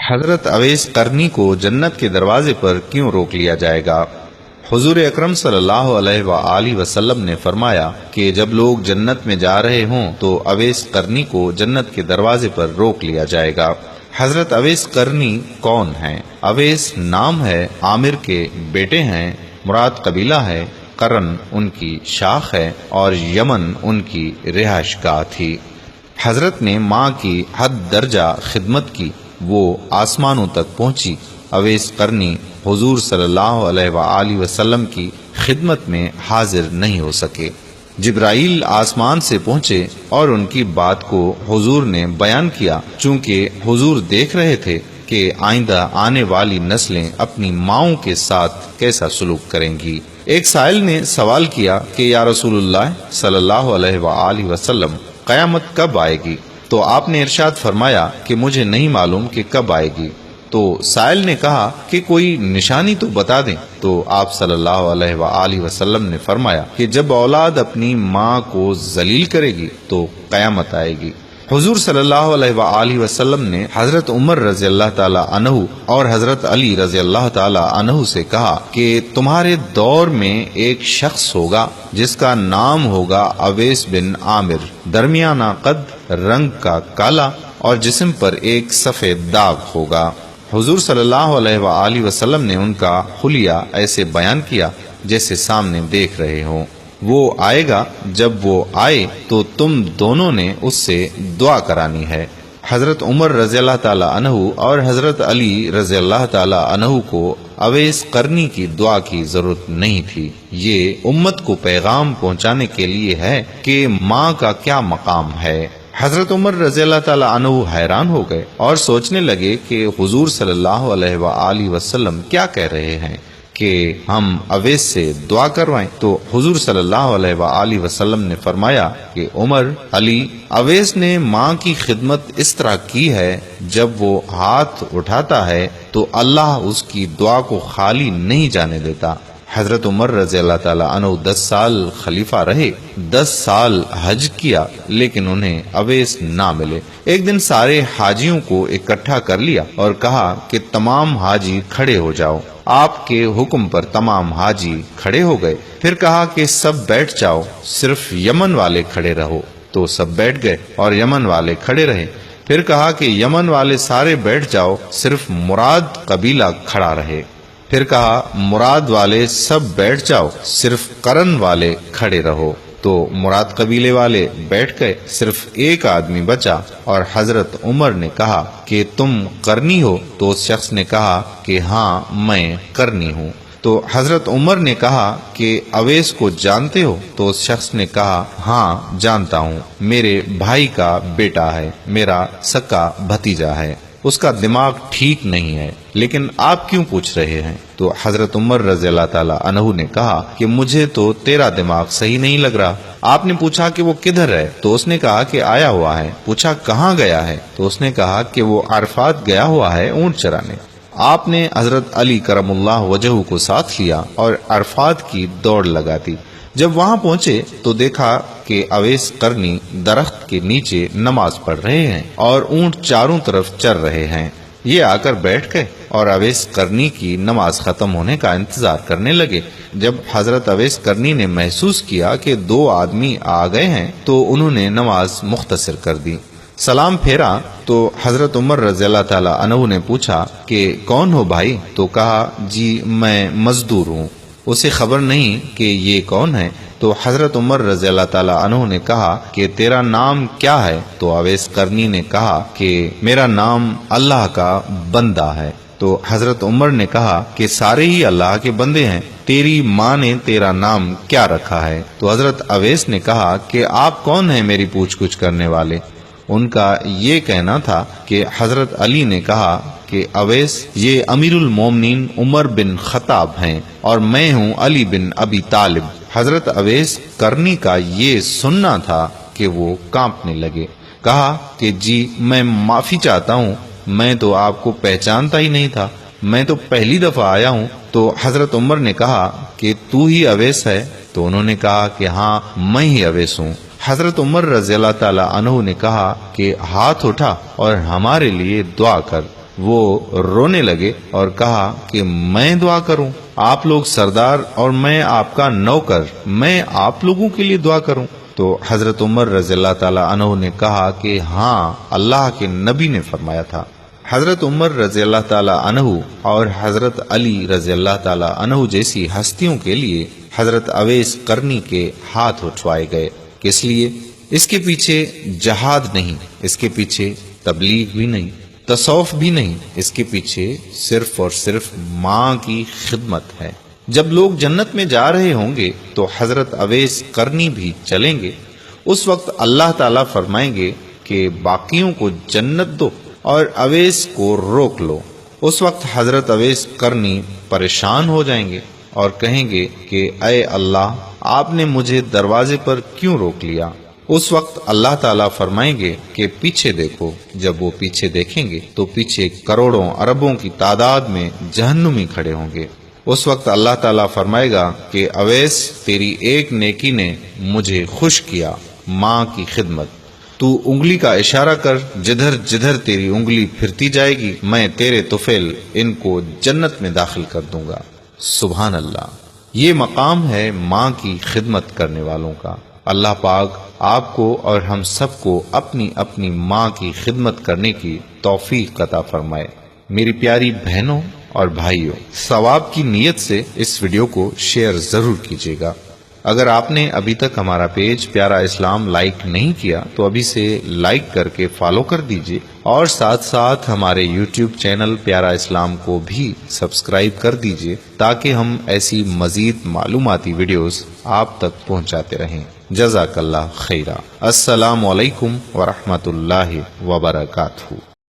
حضرت اویس قرنی کو جنت کے دروازے پر کیوں روک لیا جائے گا؟ حضور اکرم صلی اللہ علیہ وآلہ وسلم نے فرمایا کہ جب لوگ جنت میں جا رہے ہوں تو اویس قرنی کو جنت کے دروازے پر روک لیا جائے گا۔ حضرت اویس قرنی کون ہیں؟ اویس نام ہے، عامر کے بیٹے ہیں، مراد قبیلہ ہے، قرن ان کی شاخ ہے اور یمن ان کی رہائش گاہ تھی۔ حضرت نے ماں کی حد درجہ خدمت کی، وہ آسمانوں تک پہنچی۔ اویس قرنی حضور صلی اللہ علیہ وآلہ وسلم کی خدمت میں حاضر نہیں ہو سکے۔ جبرائیل آسمان سے پہنچے اور ان کی بات کو حضور نے بیان کیا، چونکہ حضور دیکھ رہے تھے کہ آئندہ آنے والی نسلیں اپنی ماؤں کے ساتھ کیسا سلوک کریں گی۔ ایک سائل نے سوال کیا کہ یا رسول اللہ صلی اللہ علیہ وآلہ وسلم، قیامت کب آئے گی؟ تو آپ نے ارشاد فرمایا کہ مجھے نہیں معلوم کہ کب آئے گی۔ تو سائل نے کہا کہ کوئی نشانی تو بتا دیں۔ تو آپ صلی اللہ علیہ وآلہ وسلم نے فرمایا کہ جب اولاد اپنی ماں کو ذلیل کرے گی تو قیامت آئے گی۔ حضور صلی اللہ علیہ وآلہ وسلم نے حضرت عمر رضی اللہ تعالی عنہ اور حضرت علی رضی اللہ تعالی عنہ سے کہا کہ تمہارے دور میں ایک شخص ہوگا جس کا نام ہوگا اویس بن عامر، درمیانہ قد، رنگ کا کالا اور جسم پر ایک سفید داغ ہوگا۔ حضور صلی اللہ علیہ وآلہ وسلم نے ان کا حلیہ ایسے بیان کیا جیسے سامنے دیکھ رہے ہوں۔ وہ آئے گا، جب وہ آئے تو تم دونوں نے اس سے دعا کرانی ہے۔ حضرت عمر رضی اللہ تعالی عنہ اور حضرت علی رضی اللہ تعالی عنہ کو اویس قرنی کی دعا کی ضرورت نہیں تھی۔ یہ امت کو پیغام پہنچانے کے لیے ہے کہ ماں کا کیا مقام ہے۔ حضرت عمر رضی اللہ تعالی عنہ حیران ہو گئے اور سوچنے لگے کہ حضور صلی اللہ علیہ وآلہ وسلم کیا کہہ رہے ہیں کہ ہم اویس سے دعا کروائیں۔ تو حضور صلی اللہ علیہ وآلہ وسلم نے فرمایا کہ عمر، علی، اویس نے ماں کی خدمت اس طرح کی ہے، جب وہ ہاتھ اٹھاتا ہے تو اللہ اس کی دعا کو خالی نہیں جانے دیتا۔ حضرت عمر رضی اللہ تعالی عنہ 10 سال خلیفہ رہے، 10 سال حج کیا، لیکن انہیں اویس نہ ملے۔ ایک دن سارے حاجیوں کو اکٹھا کر لیا اور کہا کہ تمام حاجی کھڑے ہو جاؤ۔ آپ کے حکم پر تمام حاجی کھڑے ہو گئے۔ پھر کہا کہ سب بیٹھ جاؤ، صرف یمن والے کھڑے رہو۔ تو سب بیٹھ گئے اور یمن والے کھڑے رہے۔ پھر کہا کہ یمن والے سارے بیٹھ جاؤ، صرف مراد قبیلہ کھڑا رہے۔ پھر کہا مراد والے سب بیٹھ جاؤ، صرف قرن والے کھڑے رہو۔ تو مراد قبیلے والے بیٹھ گئے، صرف ایک آدمی بچا اور حضرت عمر نے کہا کہ تم قرنی ہو؟ تو اس شخص نے کہا کہ ہاں میں قرنی ہوں۔ تو حضرت عمر نے کہا کہ اویس کو جانتے ہو؟ تو اس شخص نے کہا ہاں جانتا ہوں، میرے بھائی کا بیٹا ہے، میرا سکا بھتیجا ہے، اس کا دماغ ٹھیک نہیں ہے، لیکن آپ کیوں پوچھ رہے ہیں؟ تو حضرت عمر رضی اللہ تعالی عنہ نے کہا کہ مجھے تو تیرا دماغ صحیح نہیں لگ رہا۔ آپ نے پوچھا کہ وہ کدھر ہے؟ تو اس نے کہا کہ آیا ہوا ہے۔ پوچھا کہاں گیا ہے؟ تو اس نے کہا کہ وہ عرفات گیا ہوا ہے اونٹ چرانے۔ آپ نے حضرت علی کرم اللہ وجہہ کو ساتھ لیا اور عرفات کی دوڑ لگا دی۔ جب وہاں پہنچے تو دیکھا کہ اویس قرنی درخت کے نیچے نماز پڑھ رہے ہیں اور اونٹ چاروں طرف چر رہے ہیں۔ یہ آ کر بیٹھ گئے اور اویس قرنی کی نماز ختم ہونے کا انتظار کرنے لگے۔ جب حضرت اویس قرنی نے محسوس کیا کہ 2 آدمی آ گئے ہیں تو انہوں نے نماز مختصر کر دی۔ سلام پھیرا تو حضرت عمر رضی اللہ تعالی عنہ نے پوچھا کہ کون ہو بھائی؟ تو کہا جی میں مزدور ہوں، اسے خبر نہیں کہ یہ کون ہے۔ تو حضرت عمر رضی اللہ تعالی عنہ نے کہا کہ تیرا نام کیا ہے؟ تو اویس قرنی نے کہا کہ میرا نام اللہ کا بندہ ہے۔ تو حضرت عمر نے کہا کہ سارے ہی اللہ کے بندے ہیں، تیری ماں نے تیرا نام کیا رکھا ہے؟ تو حضرت اویس نے کہا کہ آپ کون ہیں میری پوچھ گچھ کرنے والے؟ ان کا یہ کہنا تھا کہ حضرت علی نے کہا کہ اویس یہ امیر المومنین عمر بن خطاب ہیں اور میں ہوں علی بن ابی طالب۔ حضرت اویس قرنی کا یہ سننا تھا کہ وہ کانپنے لگے۔ کہا کہ جی میں معافی چاہتا ہوں، میں تو آپ کو پہچانتا ہی نہیں تھا، میں تو پہلی دفعہ آیا ہوں۔ تو حضرت عمر نے کہا کہ تو ہی اویس ہے؟ تو انہوں نے کہا کہ ہاں میں ہی اویس ہوں۔ حضرت عمر رضی اللہ تعالی عنہ نے کہا کہ ہاتھ اٹھا اور ہمارے لیے دعا کر۔ وہ رونے لگے اور کہا کہ میں دعا کروں؟ آپ لوگ سردار اور میں آپ کا نوکر، میں آپ لوگوں کے لیے دعا کروں؟ تو حضرت عمر رضی اللہ تعالی عنہ نے کہا کہ ہاں، اللہ کے نبی نے فرمایا تھا۔ حضرت عمر رضی اللہ تعالی عنہ اور حضرت علی رضی اللہ تعالی عنہ جیسی ہستیوں کے لیے حضرت اویس قرنی کے ہاتھ اٹھوائے گئے۔ کس لیے؟ اس کے پیچھے جہاد نہیں، اس کے پیچھے تبلیغ بھی نہیں، تصوف بھی نہیں، اس کے پیچھے صرف اور صرف ماں کی خدمت ہے۔ جب لوگ جنت میں جا رہے ہوں گے تو حضرت اویس قرنی بھی چلیں گے۔ اس وقت اللہ تعالیٰ فرمائیں گے کہ باقیوں کو جنت دو اور اویس کو روک لو۔ اس وقت حضرت اویس قرنی پریشان ہو جائیں گے اور کہیں گے کہ اے اللہ، آپ نے مجھے دروازے پر کیوں روک لیا؟ اس وقت اللہ تعالیٰ فرمائیں گے کہ پیچھے دیکھو۔ جب وہ پیچھے دیکھیں گے تو پیچھے کروڑوں اربوں کی تعداد میں جہنمی کھڑے ہوں گے۔ اس وقت اللہ تعالیٰ فرمائے گا کہ اویس، تیری ایک نیکی نے مجھے خوش کیا، ماں کی خدمت۔ تو انگلی کا اشارہ کر، جدھر جدھر تیری انگلی پھرتی جائے گی میں تیرے طفیل ان کو جنت میں داخل کر دوں گا۔ سبحان اللہ، یہ مقام ہے ماں کی خدمت کرنے والوں کا۔ اللہ پاک آپ کو اور ہم سب کو اپنی اپنی ماں کی خدمت کرنے کی توفیق عطا فرمائے۔ میری پیاری بہنوں اور بھائیوں، ثواب کی نیت سے اس ویڈیو کو شیئر ضرور کیجیے گا۔ اگر آپ نے ابھی تک ہمارا پیج پیارا اسلام لائک نہیں کیا تو ابھی سے لائک کر کے فالو کر دیجیے، اور ساتھ ساتھ ہمارے یوٹیوب چینل پیارا اسلام کو بھی سبسکرائب کر دیجیے تاکہ ہم ایسی مزید معلوماتی ویڈیوز آپ تک پہنچاتے رہیں۔ جزاک اللہ خیرہ۔ السلام علیکم ورحمۃ اللہ وبرکاتہ۔